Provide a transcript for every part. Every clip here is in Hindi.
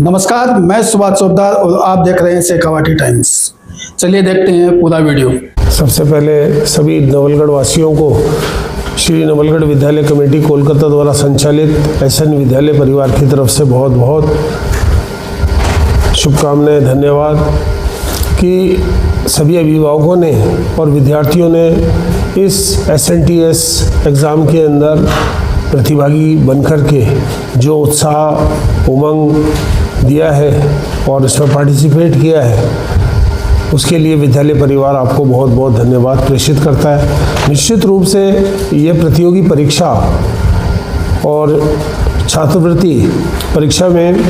नमस्कार, मैं सुभाष चोपड़ा और आप देख रहे हैं शेखावाटी टाइम्स। चलिए देखते हैं पूरा वीडियो। सबसे पहले सभी नवलगढ़ वासियों को श्री नवलगढ़ विद्यालय कमेटी कोलकाता द्वारा संचालित एसएन विद्यालय परिवार की तरफ से बहुत बहुत शुभकामनाएं, धन्यवाद कि सभी अभिभावकों ने और विद्यार्थियों ने इस SNTS एग्ज़ाम के अंदर प्रतिभागी बनकर के जो उत्साह उमंग दिया है और इसमें पार्टिसिपेट किया है, उसके लिए विद्यालय परिवार आपको बहुत बहुत धन्यवाद प्रेषित करता है। निश्चित रूप से ये प्रतियोगी परीक्षा और छात्रवृत्ति परीक्षा में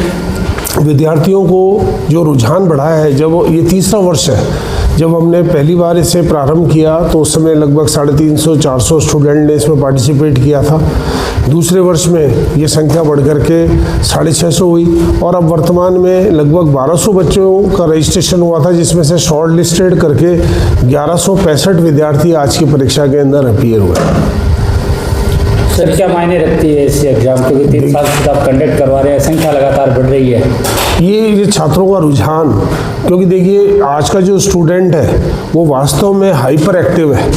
विद्यार्थियों को जो रुझान बढ़ा है, जब ये तीसरा वर्ष है, जब हमने पहली बार इसे प्रारंभ किया तो उस समय लगभग 350-400 स्टूडेंट ने इसमें पार्टिसिपेट किया था। दूसरे वर्ष में ये संख्या बढ़कर के 650 हुई और अब वर्तमान में लगभग 1200 बच्चों का रजिस्ट्रेशन हुआ था, जिसमें से शॉर्ट लिस्टेड करके 1165 विद्यार्थी आज की परीक्षा के अंदर अपीयर हुए। सर, क्या मायने रखती है इस एग्जाम के? 3 साल से आप कंडक्ट करवा रहे हैं, संख्या लगातार बढ़ रही है। ये छात्रों का रुझान, क्योंकि देखिए आज का जो स्टूडेंट है वो वास्तव में हाइपर एक्टिव है।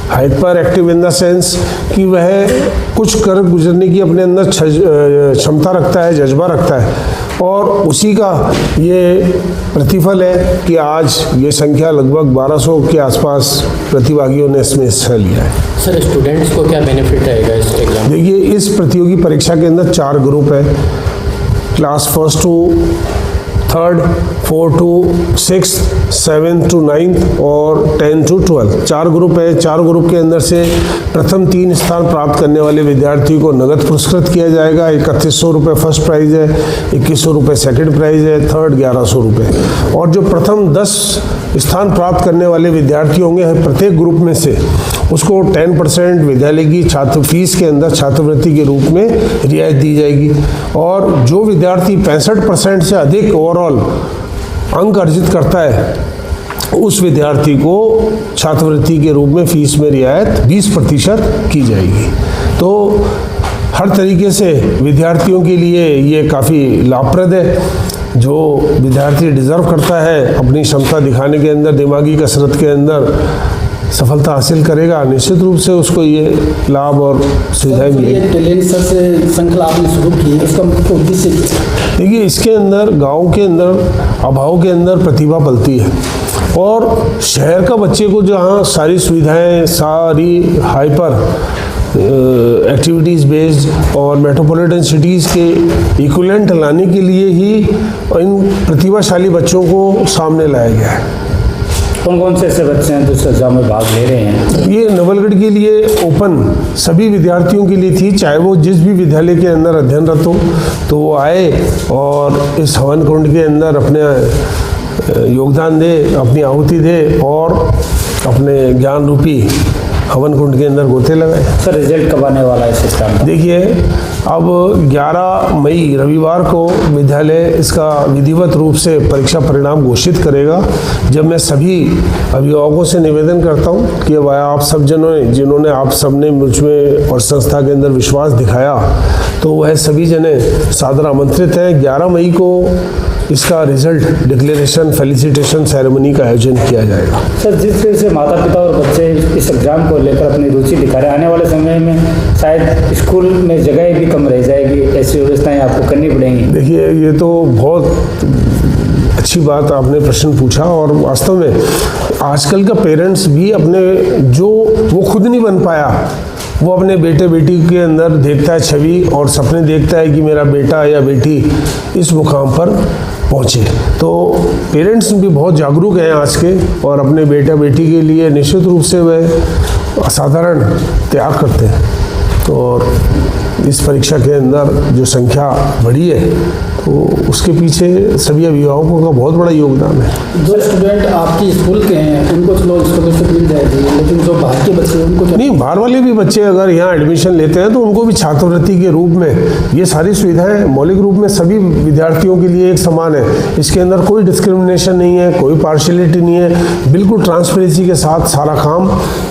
Hyper active in the sense कि वह कुछ कर गुजरने की अपने अंदर क्षमता रखता है, जज्बा रखता है, और उसी का ये प्रतिफल है कि आज ये संख्या लगभग 1200 के आसपास प्रतिभागियों ने इसमें हिस्सा लिया है। सर, स्टूडेंट्स को क्या बेनिफिट रहेगा इस एग्जाम? देखिए, इस प्रतियोगी परीक्षा के अंदर 4 ग्रुप है, class 1 to 3rd, 4 to 6th, 7th to 9th और 10 to 12 4 ग्रुप है। 4 ग्रुप के अंदर से प्रथम 3 स्थान प्राप्त करने वाले विद्यार्थी को नगद पुरस्कृत किया जाएगा। 3100 रुपये फर्स्ट प्राइज़ है, 2100 रुपये सेकेंड प्राइज़ है, थर्ड 1100 रुपये। और जो प्रथम 10 स्थान प्राप्त करने वाले विद्यार्थी होंगे प्रत्येक ग्रुप में से, उसको 10% विद्यालय की छात्र फीस के अंदर छात्रवृत्ति के रूप में रियायत दी जाएगी। और जो विद्यार्थी 65% से अधिक ओवरऑल अंक अर्जित करता है, उस विद्यार्थी को छात्रवृत्ति के रूप में फीस में रियायत 20% की जाएगी। तो हर तरीके से विद्यार्थियों के लिए ये काफ़ी लाभप्रद है। जो विद्यार्थी डिज़र्व करता है अपनी क्षमता दिखाने के अंदर, दिमागी कसरत के अंदर सफलता हासिल करेगा, निश्चित रूप से उसको ये लाभ और सुविधाएं मिलेंगी। टैलेंट सर से श्रृंखला आपने शुरू की, उसका मुख्य उद्देश्य? देखिए, इसके अंदर गांव के अंदर अभाव के अंदर प्रतिभा पलती है, और शहर का बच्चे को जहाँ सारी सुविधाएं, सारी हाइपर एक्टिविटीज़ बेस्ड और मेट्रोपॉलिटन सिटीज़ के इक्विवेलेंट लाने के लिए ही इन प्रतिभाशाली बच्चों को सामने लाया गया है। कौन कौन से ऐसे बच्चे हैं जो इस एग्जाम में भाग ले रहे हैं? ये नवलगढ़ के लिए ओपन सभी विद्यार्थियों के लिए थी, चाहे वो जिस भी विद्यालय के अंदर अध्ययनरत हो, तो वो आए और इस हवन कुंड के अंदर अपने योगदान दे, अपनी आहुति दे और अपने ज्ञान रूपी हवन कुंड के अंदर गोते लगाए। सर, रिजल्ट कब आने वाला है इस एग्जाम का? देखिए, अब 11 मई रविवार को विद्यालय इसका विधिवत रूप से परीक्षा परिणाम घोषित करेगा। जब मैं सभी अभिभावकों से निवेदन करता हूं कि वह आप सब जिन्होंने आप सब ने मुझ में और संस्था के अंदर विश्वास दिखाया, तो वह सभी जने सादर आमंत्रित हैं। 11 मई को इसका रिजल्ट डिक्लेरेशन फेलिसिटेशन सेरेमनी का आयोजन किया जाएगा। सर, जिस तरह से माता पिता और बच्चे इस एग्जाम को लेकर अपनी रुचि दिखा रहे हैं, आने वाले समय में शायद स्कूल में जगह भी कम रह जाएगी, ऐसी व्यवस्थाएं आपको करनी पड़ेंगी। देखिए, ये तो बहुत अच्छी बात आपने प्रश्न पूछा, और वास्तव में आजकल का पेरेंट्स भी अपने जो वो खुद नहीं बन पाया, वो अपने बेटे बेटी के अंदर देखता है छवि और सपने देखता है कि मेरा बेटा या बेटी इस मुकाम पर पहुँचे। तो पेरेंट्स भी बहुत जागरूक हैं आज के, और अपने बेटा बेटी के लिए निश्चित रूप से वह असाधारण त्याग करते हैं। और इस परीक्षा के अंदर जो संख्या बढ़ी है, तो उसके पीछे सभी अभिभावकों का बहुत बड़ा योगदान है। जो स्टूडेंट आपकी स्कूल के हैं उनको चलो स्कॉलरशिप मिल जाएगी, लेकिन जो बाहर के बच्चे हैं उनको नहीं, बाहर वाले भी बच्चे अगर यहाँ एडमिशन लेते हैं तो उनको भी छात्रवृत्ति के रूप में ये सारी सुविधाएं मौलिक रूप में सभी विद्यार्थियों के लिए एक समान है। इसके अंदर कोई डिस्क्रिमिनेशन नहीं है, कोई पार्शियलिटी नहीं है, बिल्कुल ट्रांसपेरेंसी के साथ सारा काम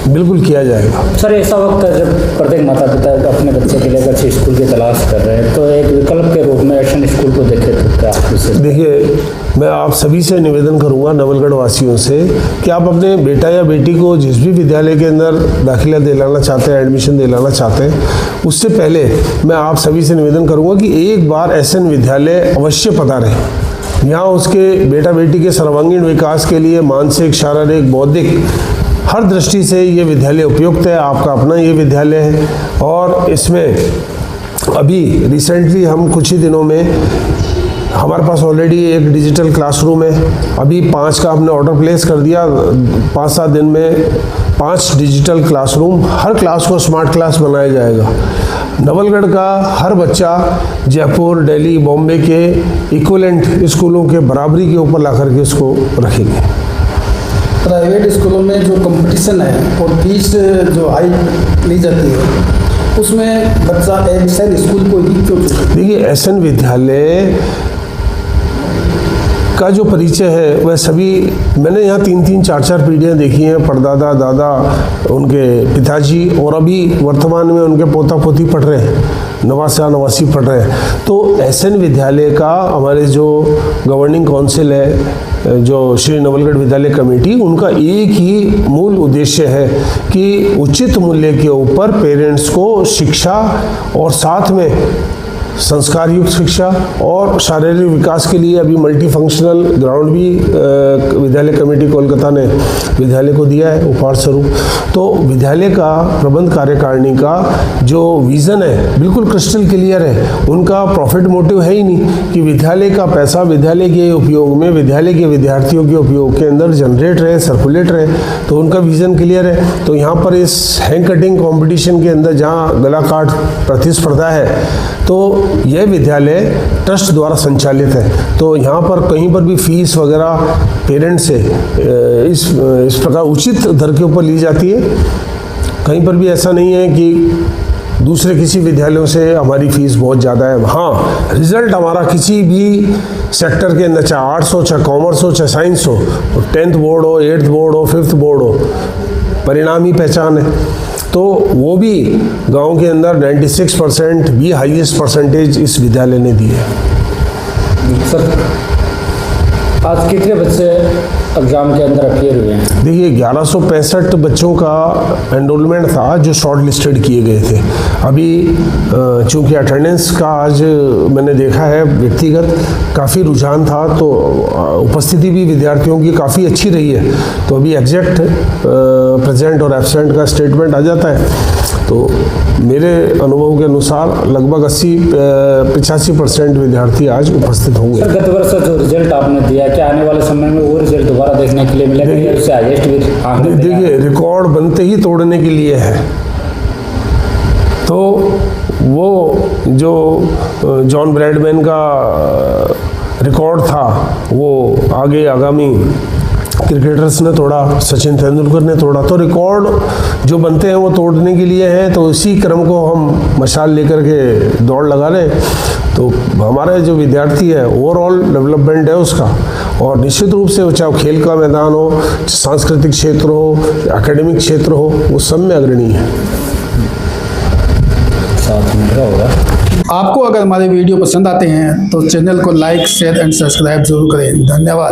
बिल्कुल किया जाएगा। सर, ऐसा वक्त है जब प्रत्येक माता पिता अपने बच्चे के लिए अच्छे स्कूल की तलाश कर रहे हैं, तो एक विकल्प के रूप में एशन स्कूल को देखे तो क्या? देखिए, मैं आप सभी से निवेदन करूंगा, नवलगढ़ वासियों से, कि आप अपने बेटा या बेटी को जिस भी विद्यालय के अंदर दाखिला दिलाना चाहते हैं, एडमिशन दिलाना चाहते हैं, उससे पहले मैं आप सभी से निवेदन करूंगा कि एक बार एसएन विद्यालय अवश्य पधारें। यहाँ उसके बेटा बेटी के सर्वांगीण विकास के लिए मानसिक, शारीरिक, बौद्धिक हर दृष्टि से ये विद्यालय उपयुक्त है। आपका अपना ये विद्यालय है और इसमें अभी रिसेंटली हम कुछ ही दिनों में हमारे पास ऑलरेडी एक डिजिटल क्लासरूम है। अभी 5 का हमने ऑर्डर प्लेस कर दिया। 5-7 दिन में 5 डिजिटल क्लासरूम, हर क्लास को स्मार्ट क्लास बनाया जाएगा। नवलगढ़ का हर बच्चा जयपुर, दिल्ली, बॉम्बे के इक्विवेलेंट स्कूलों के बराबरी के ऊपर ला करके इसको रखेंगे। प्राइवेट स्कूलों में जो कंपटीशन है और फीस जो हाई ली जाती है, उसमें बच्चा एसएन स्कूल को ही क्यों चुने? देखिए, एसएन विद्यालय का जो परिचय है वह सभी, मैंने यहाँ 3-3, 4-4 पीढ़ियाँ देखी हैं। परदादा, दादा, उनके पिताजी और अभी वर्तमान में उनके पोता पोती पढ़ रहे हैं, नवासा नवासी पढ़ रहे हैं। तो एसएन विद्यालय का हमारे जो गवर्निंग काउंसिल है, जो श्री नवलगढ़ विद्यालय कमेटी, उनका एक ही मूल उद्देश्य है कि उचित मूल्य के ऊपर पेरेंट्स को शिक्षा और साथ में संस्कार युक्त शिक्षा और शारीरिक विकास के लिए अभी मल्टी फंक्शनल ग्राउंड भी विद्यालय कमेटी कोलकाता ने विद्यालय को दिया है उपहार स्वरूप। तो विद्यालय का प्रबंध कार्यकारिणी का जो विज़न है बिल्कुल क्रिस्टल क्लियर है। उनका प्रॉफिट मोटिव है ही नहीं कि विद्यालय का पैसा विद्यालय के उपयोग में, विद्यालय के विद्यार्थियों के उपयोग के अंदर जनरेट रहे, सर्कुलेट रहे। तो उनका विज़न क्लियर है। तो यहाँ पर इस हैंग कटिंग कॉम्पिटिशन के अंदर जहाँ गला काट प्रतिस्पर्धा है, तो यह विद्यालय ट्रस्ट द्वारा संचालित है। तो यहाँ पर कहीं पर भी फीस वगैरह पेरेंट से इस प्रकार उचित दर के ऊपर ली जाती है। कहीं पर भी ऐसा नहीं है कि दूसरे किसी विद्यालयों से हमारी फीस बहुत ज़्यादा है। हाँ, रिजल्ट हमारा किसी भी सेक्टर के अंदर, चाहे आर्ट्स हो, चाहे कॉमर्स हो, चाहे साइंस हो, 10th बोर्ड हो, 8th बोर्ड हो, 5th बोर्ड हो, परिणाम ही पहचान है। तो वो भी गांव के अंदर 96% भी हाईएस्ट परसेंटेज इस विद्यालय ने दी है। सर, आज कितने बच्चे एग्ज़ाम के अंदर अपीयर हुए हैं? देखिए, 1165 बच्चों का एनरोलमेंट था जो शॉर्ट लिस्टेड किए गए थे। अभी चूँकि अटेंडेंस का आज मैंने देखा है व्यक्तिगत काफ़ी रुझान था, तो उपस्थिति भी विद्यार्थियों की काफ़ी अच्छी रही है। तो अभी एग्जैक्ट प्रेजेंट और एब्सेंट का स्टेटमेंट आ जाता है। तो मेरे अनुभव के अनुसार लगभग 80-85% विद्यार्थी आज उपस्थित होंगे। सर, गत वर्ष जो रिजल्ट आपने दिया, क्या आने वाले समय में वो रिजल्ट दोबारा देखने के लिए मिलेगा? उससे हाईएस्ट भी देखिए, रिकॉर्ड बनते ही तोड़ने के लिए है। तो वो जो जॉन ब्रैडमैन का रिकॉर्ड था वो आगे आगामी क्रिकेटर्स ने तोड़ा, सचिन तेंदुलकर ने तोड़ा। तो रिकॉर्ड जो बनते हैं वो तोड़ने के लिए हैं। तो इसी क्रम को हम मशाल लेकर के दौड़ लगा रहे हैं। तो हमारे जो विद्यार्थी है ओवरऑल डेवलपमेंट है उसका, और निश्चित रूप से चाहे खेल का मैदान हो, सांस्कृतिक क्षेत्र हो, एकेडमिक क्षेत्र हो, वो सब में अग्रणी है। आपको अगर हमारे वीडियो पसंद आते हैं तो चैनल को लाइक, शेयर एंड सब्सक्राइब जरूर करें। धन्यवाद।